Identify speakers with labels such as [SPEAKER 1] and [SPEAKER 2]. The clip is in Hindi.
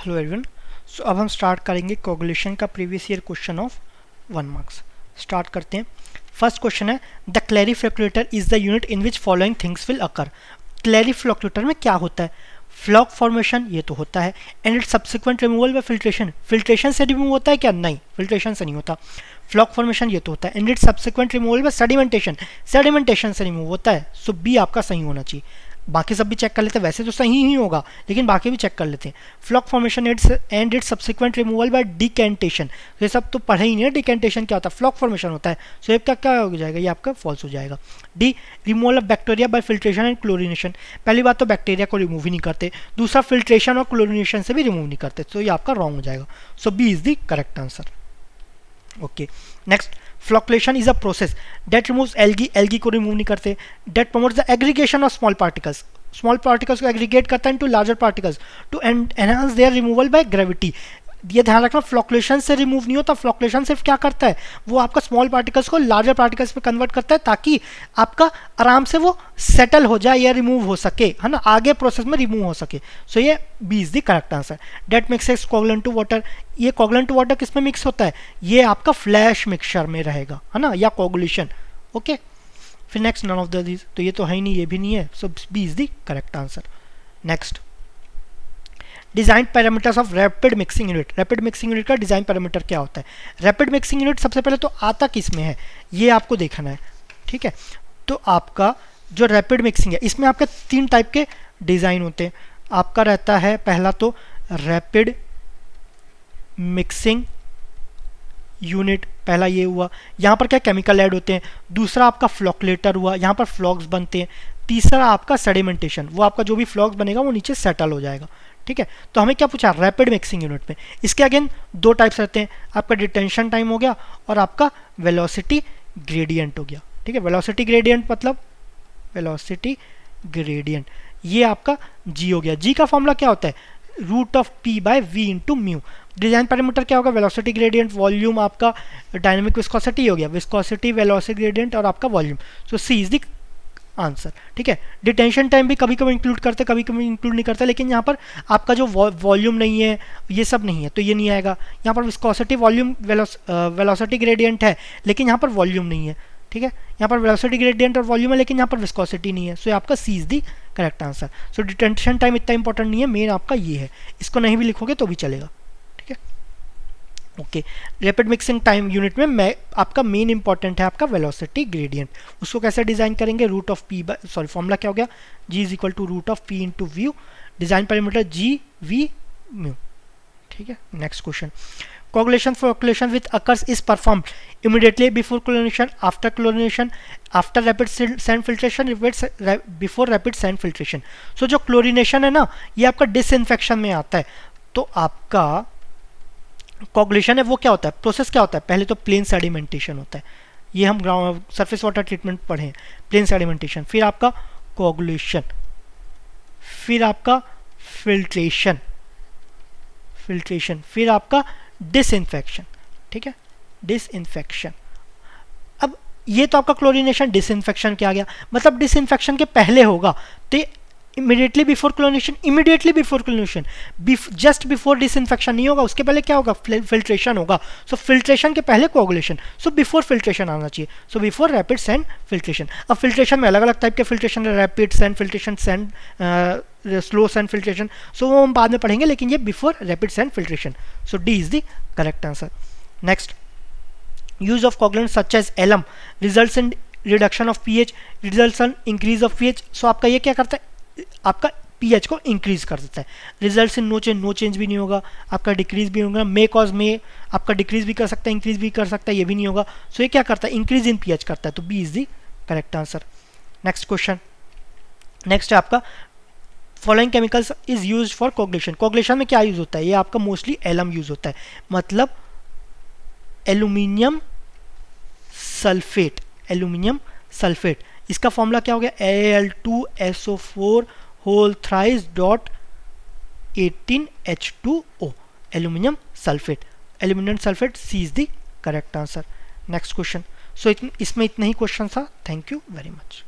[SPEAKER 1] Hello everyone. सो अब हम स्टार्ट करेंगे कोगुलेशन का previous year question of 1 marks. Start करते हैं। फर्स्ट क्वेश्चन है the clariflocculator is the unit in which following things will occur. Clariflocculator में क्या होता है? फ्लॉक फॉर्मेशन, ये तो होता है, and it subsequent removal bye filtration. Filtration से रिमूव होता है क्या? नहीं, फिल्ट्रेशन से नहीं होता। फ्लॉक फॉर्मेशन ये तो होता है, and it subsequent removal by sedimentation, sedimentation से रिमूव होता है। सो बी आपका सही होना चाहिए। बाकी सब भी चेक कर लेते हैं, वैसे तो सही ही होगा लेकिन बाकी भी चेक कर लेते हैं। Floc formation and its subsequent removal by decantation, ये सब तो पढ़े ही नहीं है। डिकेंटेशन क्या होता है? फ्लॉक फॉर्मेशन होता है। सो ये क्या हो जाएगा? ये आपका फॉल्स हो जाएगा। D, removal of bacteria by filtration and chlorination. पहली बात तो बैक्टीरिया को रिमूव ही नहीं करते, दूसरा फिल्ट्रेशन और क्लोरिनेशन से भी रिमूव नहीं करते, तो ये आपका रॉन्ग हो जाएगा। So B is the correct answer. Okay, next, flocculation is a process that removes algae, algae को रिमूव नहीं करते। That promotes the aggregation of small particles, small particles को एग्रीगेट करता है into larger particles to enhance their removal by gravity. ये ध्यान रखना, फ्लोक्युलेशन से रिमूव नहीं होता। फ्लोक्युलेशन सिर्फ क्या करता है? वो आपका स्मॉल पार्टिकल्स को लार्जर पार्टिकल्स में कन्वर्ट करता है ताकि आपका आराम से वो सेटल हो जाए या रिमूव हो सके, है ना, आगे प्रोसेस में रिमूव हो सके। सो ये B is the correct answer. That mixes coagulant to water. ये कोगुलेंट टू वाटर किस में मिक्स होता है? ये आपका फ्लैश मिक्सचर में रहेगा, है ना, या कोगुलेशन। ओके, फिर नेक्स्ट, नन ऑफ दीज, तो ये तो है ही नहीं, ये भी नहीं है। So B is the correct answer. Next, design parameters of rapid mixing unit. Rapid mixing unit का डिजाइन पैरामीटर क्या होता है? रैपिड मिक्सिंग यूनिट सबसे पहले तो आता किस में है ये आपको देखना है, ठीक है। तो आपका जो रैपिड मिक्सिंग है इसमें आपके 3 टाइप के डिजाइन होते हैं। आपका रहता है पहला तो रैपिड मिक्सिंग यूनिट, पहला ये हुआ, यहाँ पर क्या केमिकल ऐड होते हैं। दूसरा आपका फ्लोक्युलेटर हुआ, यहाँ पर फ्लॉक्स बनते हैं। तीसरा आपका सेडिमेंटेशन, वो आपका जो भी फ्लॉक्स बनेगा वो नीचे सेटल हो जाएगा, ठीक है। तो हमें क्या पूछा? रैपिड मिक्सिंग यूनिट में इसके अगेन 2 टाइप्स रहते हैं, आपका डिटेंशन टाइम हो गया और आपका वेलोसिटी ग्रेडियंट हो गया, ठीक है। वेलोसिटी ग्रेडियंट मतलब वेलोसिटी ग्रेडियंट, ये आपका जी हो गया। जी का फॉर्मूला क्या होता है? Root of P by V into mu. Design parameter क्या होगा? वेलोसिटी ग्रेडियंट, वॉल्यूम, आपका डायनेमिक विस्कोसिटी हो गया, विस्कोसिटी, वेलोसिटी ग्रेडियंट और आपका volume. So C is the answer, ठीक है। डिटेंशन टाइम भी कभी कभी इंक्लूड करते, कभी कभी इंक्लूड नहीं करते, लेकिन यहाँ पर आपका जो वॉल्यूम नहीं है, ये सब नहीं है, तो ये नहीं आएगा। यहाँ पर विस्कोसिटी, वॉल्यूम, वेलोसिटी ग्रेडियंट है लेकिन यहाँ पर वॉल्यूम नहीं है, ठीक है। यहाँ पर वेलोसिटी ग्रेडियंट और वॉल्यूम है लेकिन यहाँ पर विस्कोसिटी नहीं है। सो आपका C is the correct answer. So detention time इतना इंपॉर्टेंट नहीं है, मेन आपका ये है, इसको नहीं भी लिखोगे तो भी चलेगा, ठीक है। Okay, rapid mixing time unit में आपका मेन इंपॉर्टेंट है आपका वेलोसिटी ग्रेडियंट। उसको कैसे डिजाइन करेंगे? Root of P by, sorry, formula क्या हो गया? G is equal to root of P into view, design parameter G V mu, ठीक है। Next question, coagulation for coagulation with occurs is performed immediately before chlorination, after chlorination, after rapid sand filtration, before rapid sand filtration। so जो chlorination है ना, ये आपका डिसइंफेक्शन में आता है। तो आपका कोगुलेशन है वो क्या होता है? प्रोसेस क्या होता है? पहले तो प्लेन सेडिमेंटेशन होता है, ये हम ग्राउंड सरफेस वाटर ट्रीटमेंट पढ़े हैं, प्लेन सेडिमेंटेशन, फिर आपका कोगुलेशन, फिर आपका फिल्ट्रेशन, फिर आपका डिसइंफेक्शन, ठीक है, डिसइंफेक्शन। अब ये तो आपका क्लोरिनेशन, डिसइंफेक्शन क्या आ गया? मतलब डिसइंफेक्शन के पहले होगा, तो immediately before chlorination, immediately before chlorination, just before disinfection नहीं होगा, उसके पहले क्या होगा? फिल्ट्रेशन होगा। सो फिल्ट्रेशन के पहले कोगुलेशन, सो बिफोर फिल्ट्रेशन आना चाहिए। So before rapid sand filtration. अब फिल्ट्रेशन में अलग अलग टाइप के फिल्ट्रेशन है, rapid sand filtration, slow sand filtration, so वो हम बाद में पढ़ेंगे, लेकिन ये before rapid sand filtration. So D is the correct answer. Next, use of coagulant such as alum results in reduction of pH, results in increase of pH. So आपका ये क्या करता है? आपका पीएच को इंक्रीज कर देता है। Results in no change, no change भी नहीं होगा, आपका डिक्रीज भी होगा। मे कॉज में आपका डिक्रीज भी कर सकता है, इंक्रीज भी कर सकता है, ये भी नहीं होगा। सो ये क्या करता है? इंक्रीज इन पीएच करता है। तो B is the correct answer. Next question, next है आपका following chemicals is use for coagulation. Coagulation में क्या यूज होता है? ये आपका मोस्टली एलम यूज होता है, मतलब एल्यूमिनियम सल्फेट, एल्यूमिनियम सल्फेट। इसका फॉर्मूला क्या हो गया? Al2SO4 whole thrice dot 18H2O, aluminium sulphate. Aluminium sulphate C is the correct answer. Next question. So इसमें इतना ही क्वेश्चन था। Thank you very much.